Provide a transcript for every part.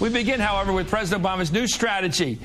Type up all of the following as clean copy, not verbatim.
We begin, however, with President Obama's new strategy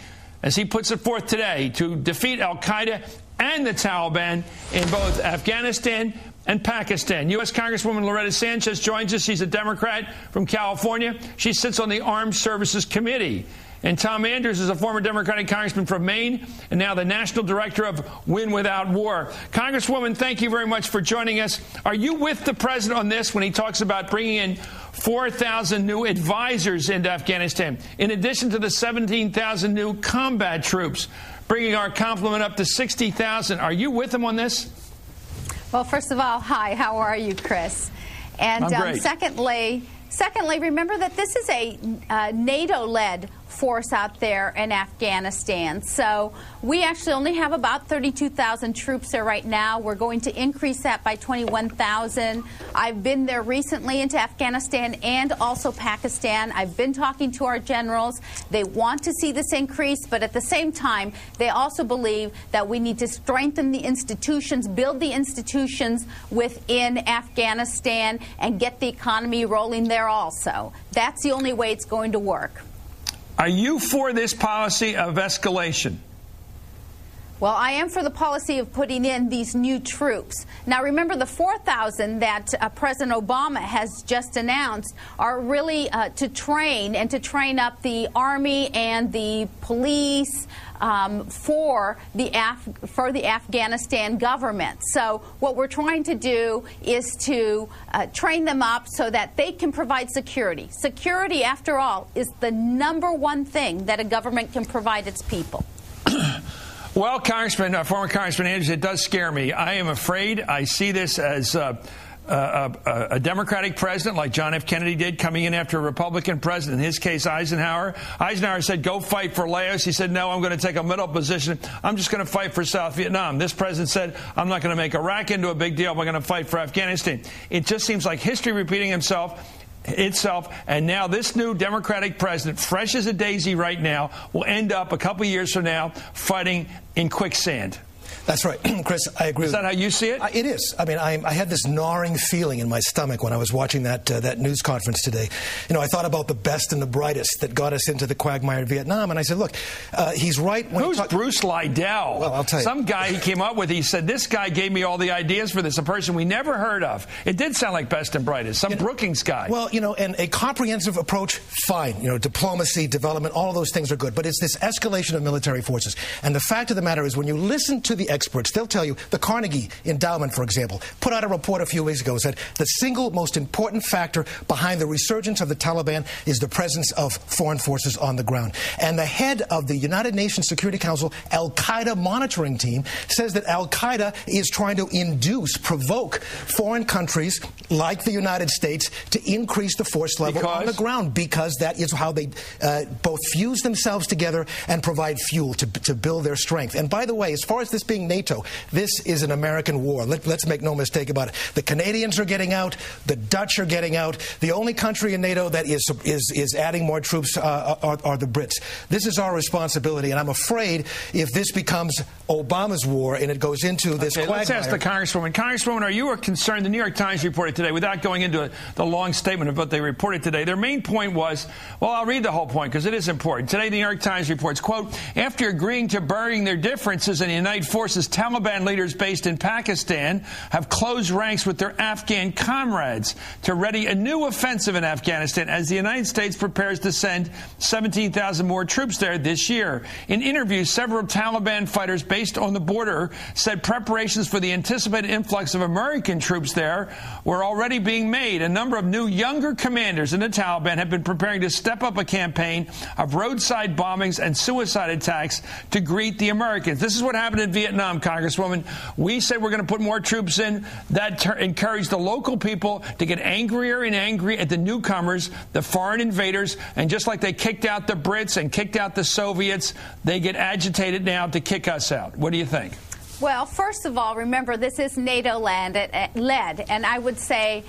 as he puts it forth today to defeat al-Qaeda and the Taliban in both Afghanistan and Pakistan. U.S. Congresswoman Loretta Sanchez joins us. She's a Democrat from California. She sits on the Armed Services Committee. And Tom Andrews is a former Democratic congressman from Maine and now the national director of Win Without War. Congresswoman, thank you very much for joining us. Are you with the president on this when he talks about bringing in 4,000 new advisors into Afghanistan, in addition to the 17,000 new combat troops, bringing our complement up to 60,000? Are you with him on this? Well, first of all, hi, how are you, Chris? And secondly, remember that this is a NATO-led force out there in Afghanistan. So we actually only have about 32,000 troops there right now. We're going to increase that by 21,000. I've been there recently into Afghanistan and also Pakistan. I've been talking to our generals. They want to see this increase, but at the same time, they also believe that we need to strengthen the institutions, build the institutions within Afghanistan, and get the economy rolling there also. That's the only way it's going to work. Are you for this policy of escalation? Well, I am for the policy of putting in these new troops. Now, remember, the 4,000 that President Obama has just announced are really to train up the Army and the police for the Afghanistan government. So what we're trying to do is to train them up so that they can provide security. Security, after all, is the #1 thing that a government can provide its people. Well, former Congressman Andrews, it does scare me. I am afraid. I see this as a Democratic president like John F. Kennedy did coming in after a Republican president, in his case Eisenhower. Eisenhower said, go fight for Laos. He said, no, I'm going to take a middle position. I'm just going to fight for South Vietnam. This president said, I'm not going to make Iraq into a big deal. I'm going to fight for Afghanistan. It just seems like history repeating itself, and now this new Democratic president, fresh as a daisy right now, will end up a couple years from now fighting in quicksand. That's right, Chris, I agree. Is that how you see it? It is. I mean, I had this gnawing feeling in my stomach when I was watching that news conference today. You know, I thought about the best and the brightest that got us into the quagmire in Vietnam, and I said, look, he's right. Who's Bruce Lidell? Well, I'll tell you. Some guy he came up with, he said, this guy gave me all the ideas for this, a person we never heard of. It did sound like best and brightest, some Brookings guy. Well, you know, and a comprehensive approach, fine. You know, diplomacy, development, all of those things are good. But it's this escalation of military forces. And the fact of the matter is, when you listen to the experts, they'll tell you, the Carnegie Endowment, for example, put out a report a few weeks ago and said the single most important factor behind the resurgence of the Taliban is the presence of foreign forces on the ground. And the head of the United Nations Security Council al-Qaeda monitoring team says that al-Qaeda is trying to provoke foreign countries like the United States to increase the force level on the ground, because that is how they both fuse themselves together and provide fuel to build their strength. And by the way, as far as this being NATO, this is an American war. Let's make no mistake about it. The Canadians are getting out. The Dutch are getting out. The only country in NATO that is adding more troops are the Brits. This is our responsibility, and I'm afraid if this becomes Obama's war and it goes into this quagmire. Let's ask the Congresswoman. Congresswoman, are you concerned? The New York Times reported today, without going into the long statement of what they reported today, their main point was, well, I'll read the whole point because it is important. Today, the New York Times reports, quote, after agreeing to burying their differences and unite forces, Taliban leaders based in Pakistan have closed ranks with their Afghan comrades to ready a new offensive in Afghanistan as the United States prepares to send 17,000 more troops there this year. In interviews, several Taliban fighters based on the border said preparations for the anticipated influx of American troops there were already being made. A number of new younger commanders in the Taliban have been preparing to step up a campaign of roadside bombings and suicide attacks to greet the Americans. This is what happened in Vietnam, Congresswoman. We said we're going to put more troops in. That encouraged the local people to get angrier and angry at the newcomers, the foreign invaders, and just like they kicked out the Brits and kicked out the Soviets, they get agitated now to kick us out. What do you think? Well, first of all, remember, this is NATO-led, and I would say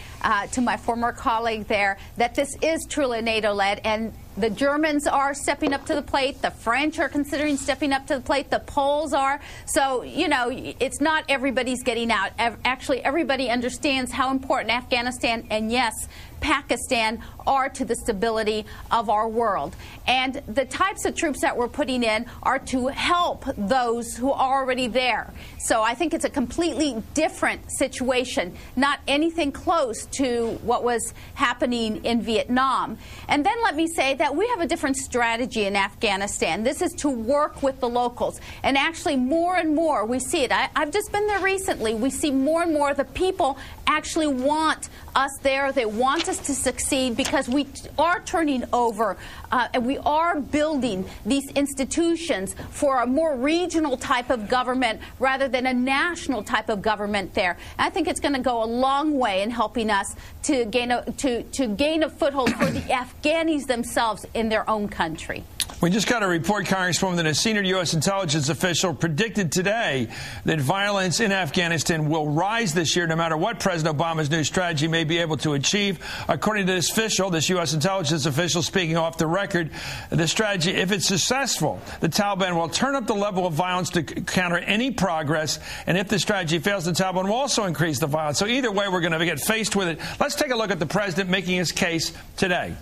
to my former colleague there that this is truly NATO-led, and the Germans are stepping up to the plate. The French are considering stepping up to the plate. The Poles are. So, you know, it's not everybody's getting out. Actually, everybody understands how important Afghanistan and, yes, Pakistan are to the stability of our world. And the types of troops that we're putting in are to help those who are already there. So I think it's a completely different situation, not anything close to what was happening in Vietnam. And then let me say that we have a different strategy in Afghanistan. This is to work with the locals. And actually, more and more, we see it. I've just been there recently. We see more and more the people actually want us there. They want us to succeed because we are turning over and we are building these institutions for a more regional type of government rather than a national type of government there. And I think it's going to go a long way in helping us to gain a foothold for the Afghanis themselves in their own country. We just got a report, Congresswoman, that a senior U.S. intelligence official predicted today that violence in Afghanistan will rise this year no matter what President Obama's new strategy may be able to achieve. According to this official, this U.S. intelligence official speaking off the record, the strategy, if it's successful, the Taliban will turn up the level of violence to counter any progress. And if the strategy fails, the Taliban will also increase the violence. So either way, we're going to get faced with it. Let's take a look at the president making his case today.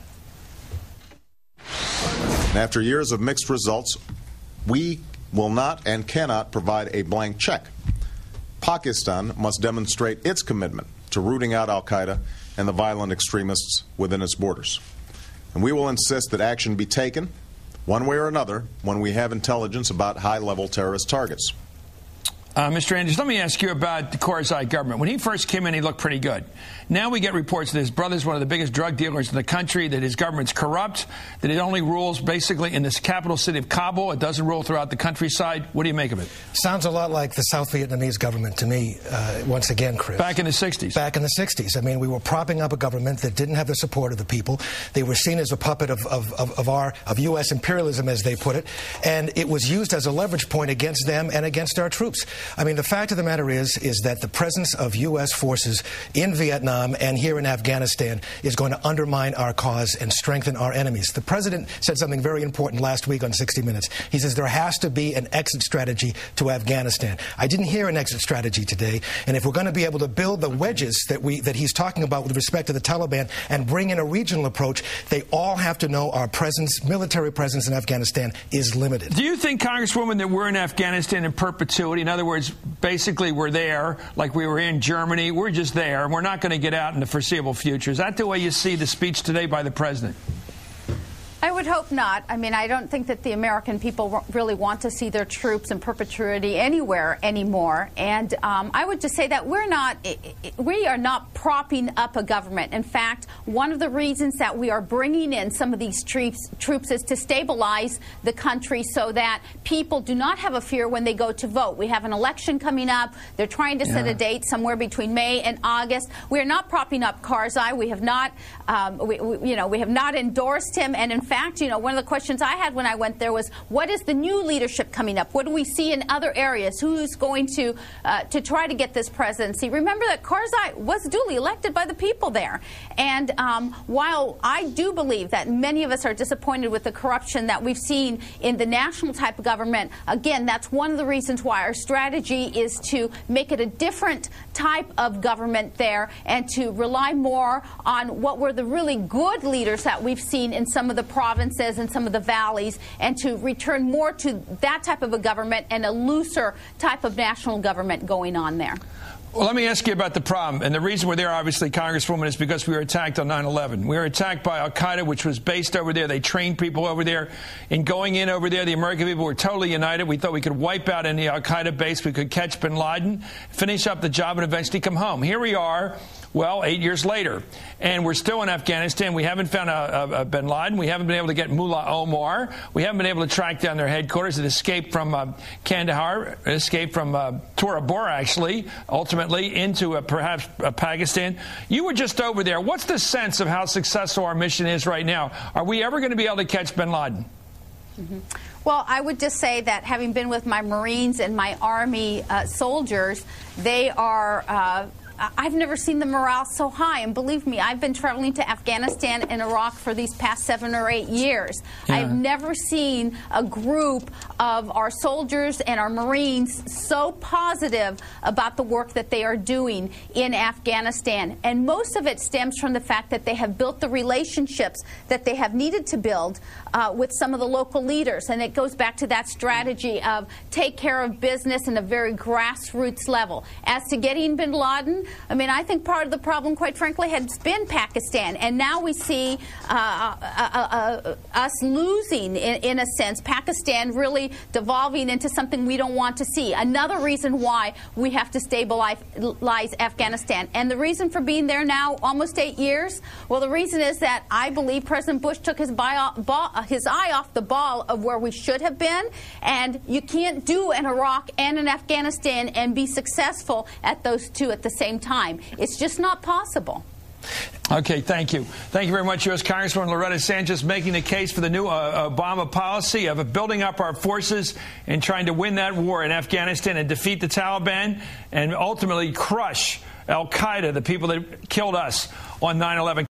After years of mixed results, we will not and cannot provide a blank check. Pakistan must demonstrate its commitment to rooting out al-Qaeda and the violent extremists within its borders. And we will insist that action be taken, one way or another, when we have intelligence about high-level terrorist targets. Mr. Andrews, let me ask you about the Karzai government. When he first came in, he looked pretty good. Now we get reports that his brother's one of the biggest drug dealers in the country, that his government's corrupt, that it only rules basically in this capital city of Kabul. It doesn't rule throughout the countryside. What do you make of it? Sounds a lot like the South Vietnamese government to me, once again, Chris. Back in the 60s. Back in the 60s. I mean, we were propping up a government that didn't have the support of the people. They were seen as a puppet of U.S. imperialism, as they put it, and it was used as a leverage point against them and against our troops. I mean, the fact of the matter is that the presence of U.S. forces in Vietnam and here in Afghanistan is going to undermine our cause and strengthen our enemies. The president said something very important last week on 60 Minutes. He says there has to be an exit strategy to Afghanistan. I didn't hear an exit strategy today, and if we're going to be able to build the wedges that he's talking about with respect to the Taliban and bring in a regional approach, they all have to know our presence, military presence in Afghanistan is limited. Do you think, Congresswoman, that we're in Afghanistan in perpetuity? In other words, basically we're there like we were in Germany. We're just there, and we're not going to get out in the foreseeable future. Is that the way you see the speech today by the president? I would hope not. I mean, I don't think that the American people really want to see their troops in perpetuity anywhere anymore. And I would just say that we are not propping up a government. In fact, one of the reasons that we are bringing in some of these troops is to stabilize the country so that people do not have a fear when they go to vote. We have an election coming up. They're trying to set a date somewhere between May and August. We are not propping up Karzai. We have not, we have not endorsed him. And in fact, you know, one of the questions I had when I went there was, what is the new leadership coming up? What do we see in other areas? Who's going to try to get this presidency? Remember that Karzai was duly elected by the people there. And while I do believe that many of us are disappointed with the corruption that we've seen in the national type of government, again, that's one of the reasons why our strategy is to make it a different type of government there and to rely more on what were the really good leaders that we've seen in some of the provinces and some of the valleys, and to return more to that type of a government and a looser type of national government going on there. Well, let me ask you about the problem. And the reason we're there, obviously, Congresswoman, is because we were attacked on 9/11. We were attacked by al-Qaeda, which was based over there. They trained people over there. In going in over there, the American people were totally united. We thought we could wipe out any al-Qaeda base. We could catch bin Laden, finish up the job, and eventually come home. Here we are, well, 8 years later, and we're still in Afghanistan. We haven't found a bin Laden. We haven't been able to get Mullah Omar. We haven't been able to track down their headquarters. It escaped from Kandahar, escaped from Tora Bora, actually, ultimately into perhaps Pakistan. You were just over there. What's the sense of how successful our mission is right now? Are we ever going to be able to catch bin Laden? Well, I would just say that having been with my Marines and my Army soldiers, they are I've never seen the morale so high. And believe me, I've been traveling to Afghanistan and Iraq for these past 7 or 8 years. Yeah. I've never seen a group of our soldiers and our Marines so positive about the work that they are doing in Afghanistan. And most of it stems from the fact that they have built the relationships that they have needed to build with some of the local leaders. And it goes back to that strategy of take care of business in a very grassroots level. As to getting bin Laden, I mean, I think part of the problem, quite frankly, has been Pakistan. And now we see us losing, in a sense, Pakistan really devolving into something we don't want to see. Another reason why we have to stabilize Afghanistan. And the reason for being there now almost 8 years, well, the reason is that I believe President Bush took his eye off the ball of where we should have been. And you can't do an Iraq and an Afghanistan and be successful at those two at the same time. It's just not possible. Okay, thank you. Thank you very much, U.S. Congresswoman Loretta Sanchez, making the case for the new Obama policy of building up our forces and trying to win that war in Afghanistan and defeat the Taliban and ultimately crush al-Qaeda, the people that killed us on 9/11.